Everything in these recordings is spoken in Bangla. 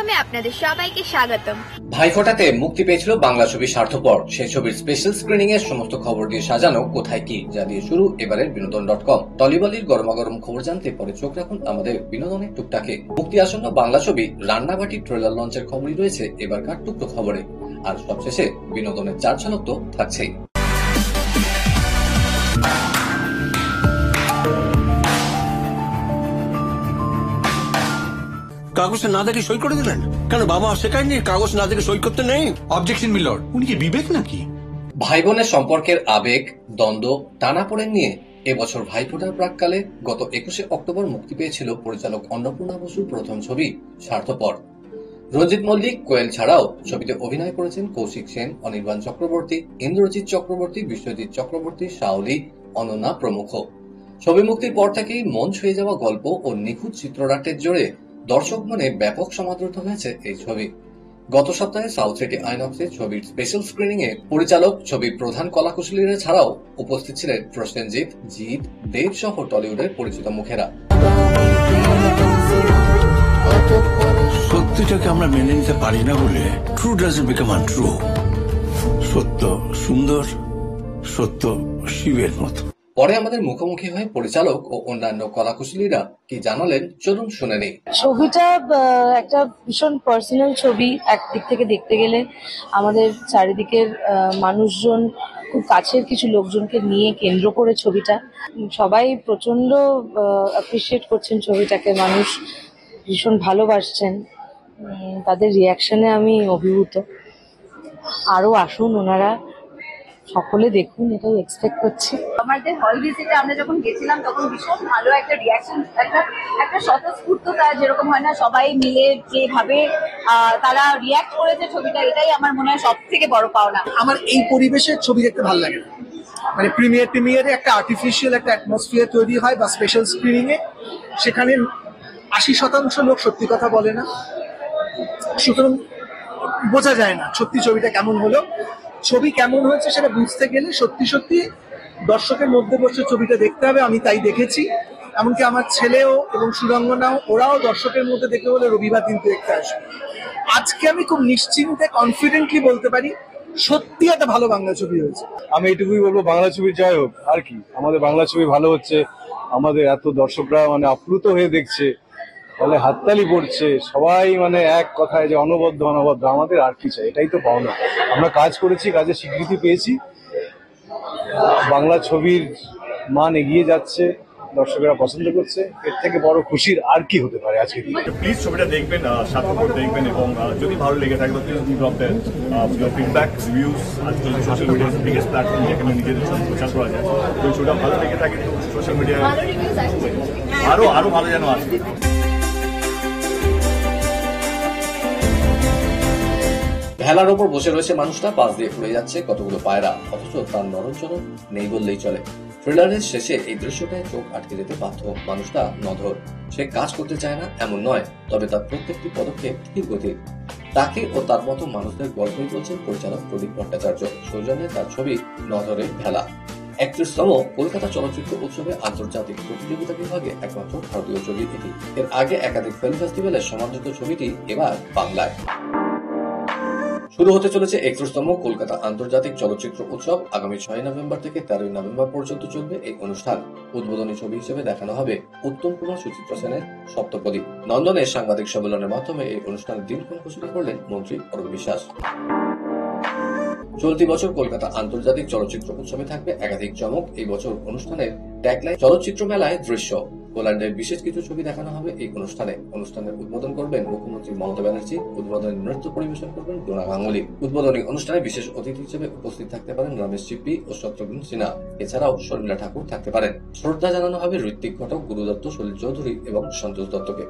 প্ল্যাটফর্মে আপনাদের সবাইকে স্বাগতম। ভাইফোঁটাতে মুক্তি পেয়েছিল বাংলা ছবি স্বার্থপর। সেই ছবির স্পেশাল স্ক্রিনিং এর সমস্ত খবর দিয়ে সাজানো কোথায় কি, যা দিয়ে শুরু এবারের বিনোদন.com। টলিবলির গরমাগরম খবর জানতে পরে চোখ রাখুন আমাদের বিনোদনের টুকটাকে। মুক্তি আসন্ন বাংলা ছবি রান্নাবাটি ট্রেলার লঞ্চের খবরই রয়েছে এবারকার টুকটো খবরে। আর সবশেষে বিনোদনের চার ঝলক তো থাকছেই। কাগজে না দেখে সই করে দিলেন কেন? বাবা শেখায়নি কাগজ না দেখে সই করতে নেই? অবজেকশন মিলর্ড, উনি কি বিবেক নাকি? ভাই বোনের সম্পর্কের আবেগ, দ্বন্দ্ব, টানাপোড়েন নিয়ে এবছর ভাইফোঁটার প্রাককালে গত 21শে অক্টোবর মুক্তি পেয়েছিল পরিচালক অন্নপূর্ণা বসুর প্রথম ছবি স্বার্থপর। রঞ্জিত মল্লিক, কোয়েল ছাড়াও ছবিতে অভিনয় করেছেন কৌশিক সেন, অনির্বাণ চক্রবর্তী, ইন্দ্রজিৎ চক্রবর্তী, বিশ্বজিৎ চক্রবর্তী, শাওলি, অনন্যা প্রমুখ। ছবি মুক্তির পর থেকেই মন ছুঁয়ে যাওয়া গল্প ও নিখুঁত চিত্রনাট্যের জোরে দর্শক মনে ব্যাপক সমাদৃত হয়েছে এই ছবি। গত সপ্তাহে সাউথ সিটি আইনক্সে ছবির স্পেশাল স্ক্রিনিং এ পরিচালক, ছবির প্রধান কলাকুশলীরা ছাড়াও উপস্থিত ছিলেন প্রসেনজিৎ, জিৎ, দেব সহ টলিউডের পরিচিত মুখেরা। সত্যিটাকে আমরা মেনে নিতে পারি না বলে ট্রু ডাজন্ট বিকাম আনট্রু। সত্য সুন্দর, সত্য শিবের মতো। পরে আমাদের মুখোমুখি হয়ে পরিচালক ও অন্যান্য কলাকুশলীরা কি জানালেন চলুন শুনে নেই। ছবিটা একটা ভীষণ পার্সোনাল ছবি। একদিক থেকে দেখতে গেলে আমাদের চারিদিকের মানুষজন, খুব কাছের কিছু লোকজনকে নিয়ে কেন্দ্র করে ছবিটা। সবাই প্রচন্ড অ্যাপ্রিসিয়েট করছেন ছবিটাকে, মানুষ ভীষণ ভালোবাসছেন, তাদের রিয়াকশনে আমি অভিভূত। আরো আসুন ওনারা, সকলে দেখুন, এটাই এক্সপেক্ট করছি। আমাদের হল ভিজিটে আমরা যখন গেছিলাম তখন ভীষণ ভালো একটা রিয়াকশন, একটা স্বতঃস্ফূর্ততা যেরকম হয় না, সবাই মিলে যেভাবে তারা রিয়াক্ট করেছে ছবিটা, এটাই আমার মনে হয় সব থেকে বড় পাওনা। আমার এই পরিবেশের ছবি দেখতে ভালো লাগে না। মানে প্রিমিয়ারে একটা আর্টিফিশিয়াল একটা অ্যাটমসফিয়ার তৈরি হয় বা স্পেশাল স্ক্রিনিং এ, সেখানে 80% লোক সত্যি কথা বলে না, সুতরাং বোঝা যায় না সত্যি ছবিটা কেমন হলো। ছবি কেমন হয়েছে সেটা বুঝতে গেলে সত্যি সত্যি দর্শকের মধ্যে বসে ছবিটা দেখতে হবে। আমি তাই দেখেছি, এমনকি আমার ছেলেও এবং সুরঙ্গনাও, ওরাও দর্শকের মধ্যে দেখে বলে রবিবার দিন দেখতে আসবে। আজকে আমি খুব নিশ্চিন্তে কনফিডেন্টলি বলতে পারি সত্যি একটা ভালো বাংলা ছবি হয়েছে। আমি এটুকুই বলবো, বাংলা ছবি জয় হোক। আর কি, আমাদের বাংলা ছবি ভালো হচ্ছে, আমাদের এত দর্শকরা মানে আপ্লুত হয়ে দেখছে, ফলে হাততালি পড়ছে সবাই, মানে এক কথায় যে অনবদ্য, আমাদের আর কি চাই? এটাই তো পাওনা। আমরা কাজ করেছি, কাজের স্বীকৃতি পেয়েছি, বাংলা ছবির মান এগিয়ে যাচ্ছে, দর্শকেরা পছন্দ করছে, এর থেকে বড় খুশির আর কি হতে পারে আজকে। প্লিজ ছবিটা দেখবেন, স্বার্থপর দেখবেন, এবং যদি ভালো লেগে থাকে প্লিজ ড্রপ দেন ফিডব্যাক, রিভিউজ। আজকাল সোশ্যাল মিডিয়ার বিগেস্ট প্ল্যাটফর্ম যেখানে নিজেদের ছবি প্রচার করা যায়, তো ছবিটা ভালো লেগে থাকে তো সোশ্যাল মিডিয়ায় আরো ভালো যেন আসবে। ভেলার ওপর বসে রয়েছে মানুষটা, পাশ দিয়ে উড়ে যাচ্ছে কতগুলো পায়রা, অথচ তার নরনচরণ নেই বললেই চলে। ট্রেলারের শেষে এই দৃশ্যটায় চোখ আটকে যেতে বাধ্য। মানুষটা নধর, সে কাজ করতে চায় না এমন নয়, তবে তার প্রত্যেকটি পদক্ষেপ ধীর গতির। তাকে ও তার মতো মানুষদের গল্পই বলছেন পরিচালক প্রদীপ ভট্টাচার্য, সৌজন্যে তার ছবি নধরের ভেলা। 31তম কলকাতা চলচ্চিত্র উৎসবে আন্তর্জাতিক প্রতিযোগিতা বিভাগে একমাত্র ভারতীয় ছবি এটি। এর আগে একাধিক ফিল্ম ফেস্টিভ্যালে সমাদৃত ছবিটি এবার বাংলায়। শুরু হতে চলেছে 31তম কলকাতা আন্তর্জাতিক চলচ্চিত্র উৎসব। আগামী 6 নভেম্বর থেকে 13 নভেম্বর পর্যন্ত চলবে এই অনুষ্ঠান। উদ্বোধনী ছবি হিসেবে দেখানো হবে উত্তম কুমার, সুচিত্র সেনের সপ্তপদী। নন্দনে সাংবাদিক সম্মেলনের মাধ্যমে এই অনুষ্ঠানের দিনক্ষণ ঘোষণা করলেন মন্ত্রী অরূপ বিশ্বাস। চলতি বছর কলকাতা আন্তর্জাতিক চলচ্চিত্র উৎসবে থাকবে একাধিক চমক। এই বছর অনুষ্ঠানের ট্যাগলাইন চলচ্চিত্র মেলায় দৃশ্য। পোল্যান্ডের বিশেষ কিছু ছবি দেখানো হবে এই অনুষ্ঠানে। অনুষ্ঠানের উদ্বোধন করবেন মুখ্যমন্ত্রী মমতা ব্যানার্জি, উদ্বোধনী নৃত্য পরিবেশন করবেন ডোনা গাঙ্গুলি। উদ্বোধনী অনুষ্ঠানে বিশেষ অতিথি হিসেবে উপস্থিত থাকতে পারেন রমেশ চিপ্পি ও শত্রুঘ্ন সিনহা। এছাড়াও শর্মিলা ঠাকুর থাকতে পারেন। শ্রদ্ধা জানানো হবে ঋত্বিক ঘটক, গুরু দত্ত, সলিল চৌধুরী এবং সন্তোষ দত্তকে।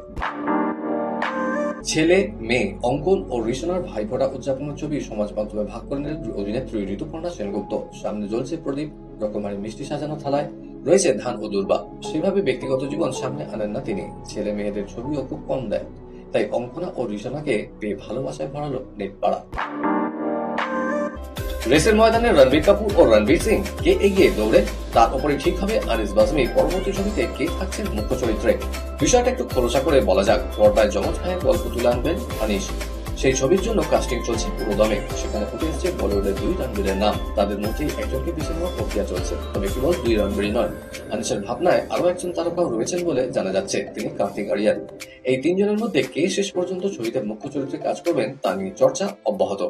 ছেলে মেয়ে অঙ্কন ও ঋষণার ভাইফোঁটা উদযাপনের ছবি সমাজ মাধ্যমে ভাগ করে নিলেন অভিনেত্রী ঋতুপর্ণা সেনগুপ্ত। সামনে জ্বলছে প্রদীপ, রকমারি মিষ্টি সাজানো থালায় রয়েছে ধান ও দুর্বা। সেভাবে ব্যক্তিগত জীবন সামনে আনেন না তিনি, ছেলে মেয়েদের ছবিও খুব কম দেন। তাই অঙ্কনা ও ঋষণাকে পেয়ে ভালোবাসায় ভরালো নেট পাড়া। রেসের ময়দানে রণবীর কাপুর ও রণবীর সিং কে এগিয়ে দৌড়ে তার উপরে ঠিক হবে আনিস বাজমি পরবর্তী ছবিতে কে থাকছেন মুখ্য চরিত্রে। বিষয়টা একটু খোলসা করে বলা যাক, পর্দায় যমজ ভাইয়ের গল্প তুলে আনবেন আনিস। সেই ছবির জন্য কাস্টিং চলছে পুরো দমে। সেখানে উঠে এসেছে বলিউডের 2 রণবীরের নাম। তাদের মধ্যেই একজনকে বেছে নেওয়ার প্রক্রিয়া চলছে। তবে কেবল 2 রণবীরই নয়, আনিসের ভাবনায় আরো একজন তারকাও রয়েছেন বলে জানা যাচ্ছে, তিনি কার্তিক আরিয়ান। এই 3 জনের মধ্যে কে শেষ পর্যন্ত ছবিতে মুখ্য চরিত্রে কাজ করবেন তা নিয়ে চর্চা অব্যাহত।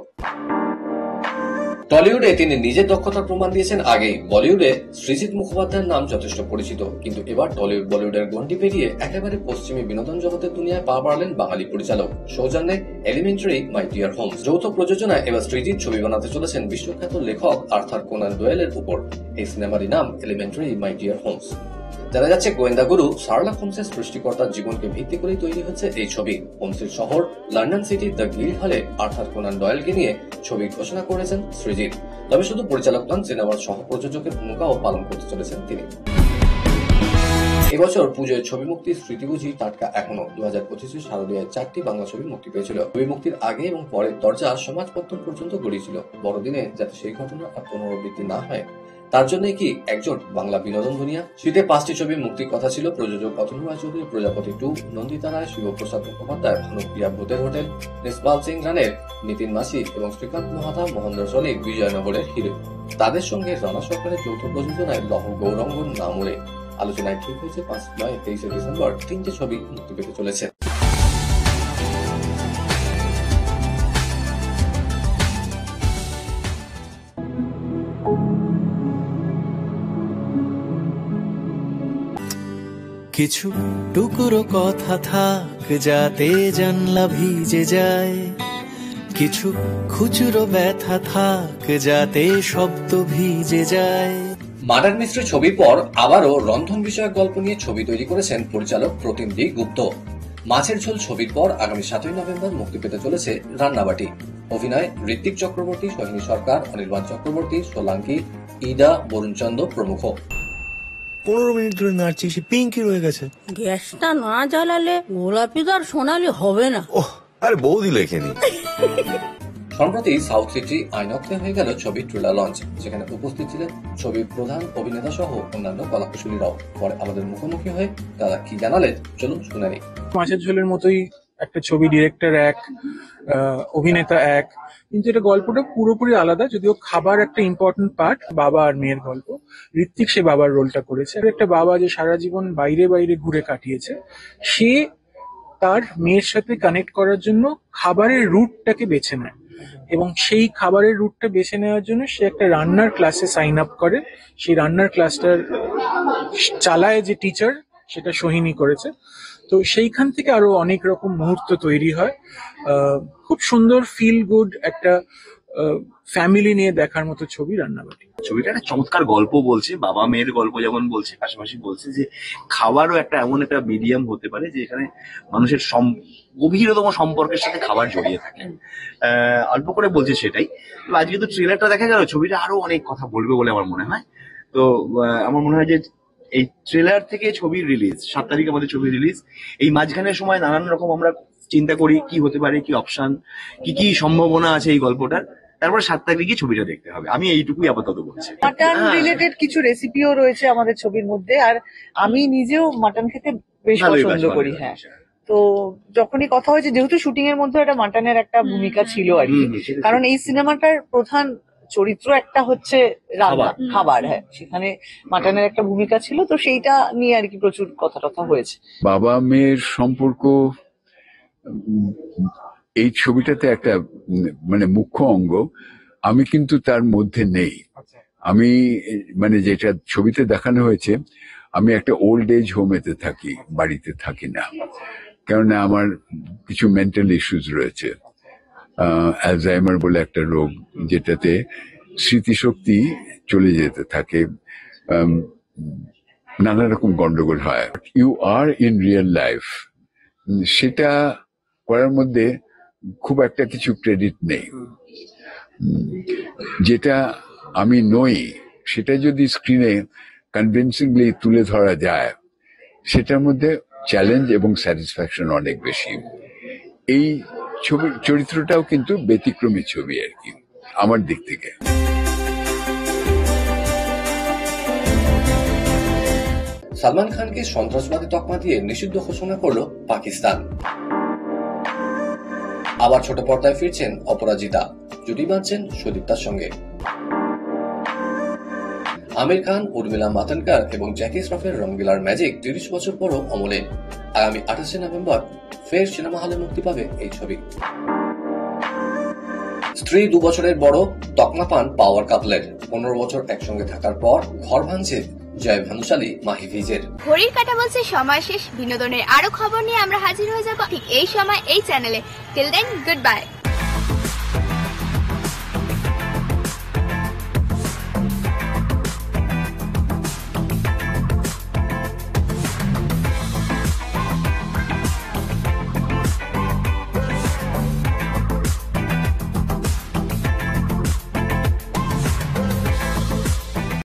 টলিউডে তিনি নিজের দক্ষতার প্রমাণ দিয়েছেন আগেই। বলিউডে সৃজিত মুখোপাধ্যায়ের নাম যথেষ্ট পরিচিত, কিন্তু এবার টলিউড বলিউডের গণ্ডি পেরিয়ে একেবারে পশ্চিমী বিনোদন জগতের দুনিয়ায় পা বাড়লেন বাঙালি পরিচালক। সৌজন্যে এলিমেন্টারি মাই ডিয়ার হোমস যৌথ প্রযোজনায় এবার সৃজিত ছবি বানাতে চলেছেন বিশ্বখ্যাত লেখক আর্থার কোনান ডয়েলের উপর। এই সিনেমারই নাম এলিমেন্টারি মাই ডিয়ার হোমস। জানা যাচ্ছে গোয়েন্দা গুরু শার্লক হোমসের সৃষ্টিকর্তার জীবনকে ভিত্তি করেই তৈরি হচ্ছে এই ছবি। হোমসের শহর লন্ডন সিটি দ্য গিল্ড হলে আর্থার কোনান ডয়েলকে নিয়ে ছবি ঘোষণা করেছেন সৃজিত। তবে শুধু পরিচালক নন, সিনেমার সহ প্রযোজকের ভূমিকাও পালন করতে চলেছেন তিনি। এবছর পুজোয় ছবি মুক্তির স্মৃতি বুঝি টাটকা এখনো। 2025 শারদীয়ায় 4টি বাংলা ছবি মুক্তি পেয়েছিল। ছবি মুক্তির আগে এবং পরের দরজা সমাজ পত্তন পর্যন্ত গড়িয়েছিল। বড়দিনে যাতে সেই ঘটনা আর পুনরাবৃত্তি না হয় তার জন্য কি একজোট বাংলা বিনোদন দুনিয়া। শীতে 5টি ছবি মুক্তির কথা ছিল। প্রযোজক অতনু রায়চৌধুরী প্রজাপতি 2, নন্দিতা রায়, শিবপ্রসাদ মুখোপাধ্যায়, ভানুপ্রিয়া ভূতের হোটেল, নিসপাল সিং রানের, নিতিন মাসি এবং শ্রীকান্ত মহাতা, মহেন্দ্র সলিক বিজয়নগরের হিরো। তাদের সঙ্গে রানা সরকারের যৌথ প্রযোজনায় লহ গৌরঙ্গ নামুরে আলোচনায় ঠিক হয়েছে 5 জুলাই 23 ডিসেম্বর 3টে ছবি মুক্তি পেতে চলেছে। কিছু টুকরো কথা থাক যাতে জানলা ভিজে যায়, কিছু খুচরো ব্যথা থাক যাতে শব্দ ভিজে যায়। মার্ডার মিস্ট্রি ছবির পর আবারও রন্ধন বিষয়ক গল্প নিয়ে ছবি তৈরি করেছেন পরিচালক প্রতিম ডি গুপ্ত। মাছের ঝোল ছবির পর আগামী 7ই নভেম্বর মুক্তি পেতে চলেছে রান্নাবাটি। অভিনয় ঋত্বিক চক্রবর্তী, সোহিনী সরকার, অনির্বাণ চক্রবর্তী, সোলাঙ্কি, ইদা, বরুণ চন্দ প্রমুখ। 15 মিনিট ধরে নাড়ছি, সে পিঙ্কি রয়ে গেছে। গ্যাসটা না জ্বালালে গোলাপি তো আর সোনালি হবে না। ওহ, আরে বৌদি লেখেনি। সম্প্রতি সাউথ সিটি আইনক্সে হয়ে গেল ছবির ট্রেলার লঞ্চ। সেখানে উপস্থিত ছিলেন ছবির প্রধান অভিনেতা সহ অন্যান্য কলাকুশলীরাও। পরে আমাদের মুখোমুখি হয়ে তারা কি জানালেন চলুন শুনে নিই। মাছের ঝোলের মতোই একটা ছবি, ডিরেক্টর এক, অভিনেতা এক, কিন্তু এটা গল্পটা পুরোপুরি আলাদা। যদিও খাবার একটা ইম্পর্টেন্ট পার্ট, বাবা আর মেয়ের গল্প। ঋত্বিক সে বাবার রোলটা করেছে। একটা বাবা যে সারা জীবন বাইরে বাইরে ঘুরে কাটিয়েছে, সে তার মেয়ের সাথে কানেক্ট করার জন্য খাবারের রুটটাকে বেছে নেয়, এবং সেই খাবারের রুটটা বেছে নেওয়ার জন্য সে একটা রান্নার ক্লাসে সাইন আপ করে। সেই রান্নার ক্লাসটার চালায় যে টিচার, সেটা সোহিনী করেছে। তো সেইখান থেকে আরো অনেক রকম মুহূর্ত তৈরি হয়। খুব সুন্দর ফিল গুড একটা ফ্যামিলি নিয়ে দেখার মতো ছবি রান্নাবাটি। ছবিটা একটা চমৎকার গল্প বলছে, বাবা মেয়ের গল্প যেমন বলছে, পাশাপাশি বলছে যে খাবারও একটা এমন একটা মিডিয়াম হতে পারে যে এখানে মানুষের গভীরতম সম্পর্কের সাথে খাবার জড়িয়ে থাকে। অল্প করে বলছে সেটাই। আজকে তো ট্রেলারটা দেখা গেল, ছবিটা আরো অনেক কথা বলবে বলে আমার মনে হয়। তো আমার মনে হয় যে এই ট্রেলার থেকে ছবির রিলিজ 7 তারিখ আমাদের ছবি রিলিজ। এই মাঝখানের সময় নানান রকম আমরা চিন্তা করি কি হতে পারে, কি অপশন, কি কি সম্ভাবনা আছে এই গল্পটার। তারপর 7 তারিখে ছবিটা দেখতে হবে। আমি এইটুকুই আপাতত বলছি। মাটন রিলেটেড কিছু রেসিপিও রয়েছে আমাদের ছবির মধ্যে, আর আমি নিজেও মাটন খেতে বেশ পছন্দ করি। হ্যাঁ, তো যখনই কথা হয়েছে, যেহেতু শুটিং এর মধ্যে একটা মাটনের একটা ভূমিকা ছিল আর কি, কারণ এই সিনেমাটার প্রধান চরিত্র একটা হচ্ছে রান্না, খাবার। হ্যাঁ, সেখানে মাটনের একটা ভূমিকা ছিল, তো সেইটা নিয়ে আর কি প্রচুর কথা টথা হয়েছে। বাবা মেয়ের সম্পর্ক এই ছবিটাতে একটা মানে মুখ্য অঙ্গ। আমি কিন্তু তার মধ্যে নেই। আমি মানে যেটা ছবিতে দেখানো হয়েছে, আমি একটা ওল্ড এজ হোমেতে থাকি, বাড়িতে থাকি না, কেননা আমার কিছু মেন্টাল ইস্যুস রয়েছে। অ্যালজাইমার বলে একটা রোগ, যেটাতে স্মৃতিশক্তি চলে যেতে থাকে, নানা রকম গন্ডগোল হয়। You are in real life, সেটা করার মধ্যে খুব একটা কিছু ক্রেডিট নেই। যেটা আমি নই, সেটা যদি স্ক্রিনে কনভিনসিংলি তুলে ধরা যায়, সেটার মধ্যে চ্যালেঞ্জ এবং স্যাটিসফ্যাকশন অনেক বেশি। এই ছবির চরিত্রটাও কিন্তু ব্যতিক্রমী ছবি আর কি, আমার দিক থেকে। সালমান খানকে সন্ত্রাসবাদী তকমা দিয়ে নিষিদ্ধ ঘোষণা করল পাকিস্তান। আবার ছোট পর্দায় ফিরছেন অপরাজিতা, জুটি বাঁধছেন সুদীপ্তার সঙ্গে। আমির খান, উর্মিলা মাতোন্ডকর এবং জ্যাকি শ্রফের রঙ্গিলার ম্যাজিক 30 বছর পরও অমলে। আগামী 28 নভেম্বর ফের সিনেমা হলে মুক্তি পাবে এই ছবি। স্ত্রী 2 বছরের বড়, তকমা পান পাওয়ার কাপলের। 15 বছর একসঙ্গে থাকার পর ঘর ভাঙছে জয় ভানুশালী মাহিভিজের। ঘড়ির কাঁটা বলছে সময় শেষ। বিনোদনের আরো খবর নিয়ে আমরা হাজির হয়ে যাব ঠিক এই সময় এই চ্যানেলে। Till then, good by.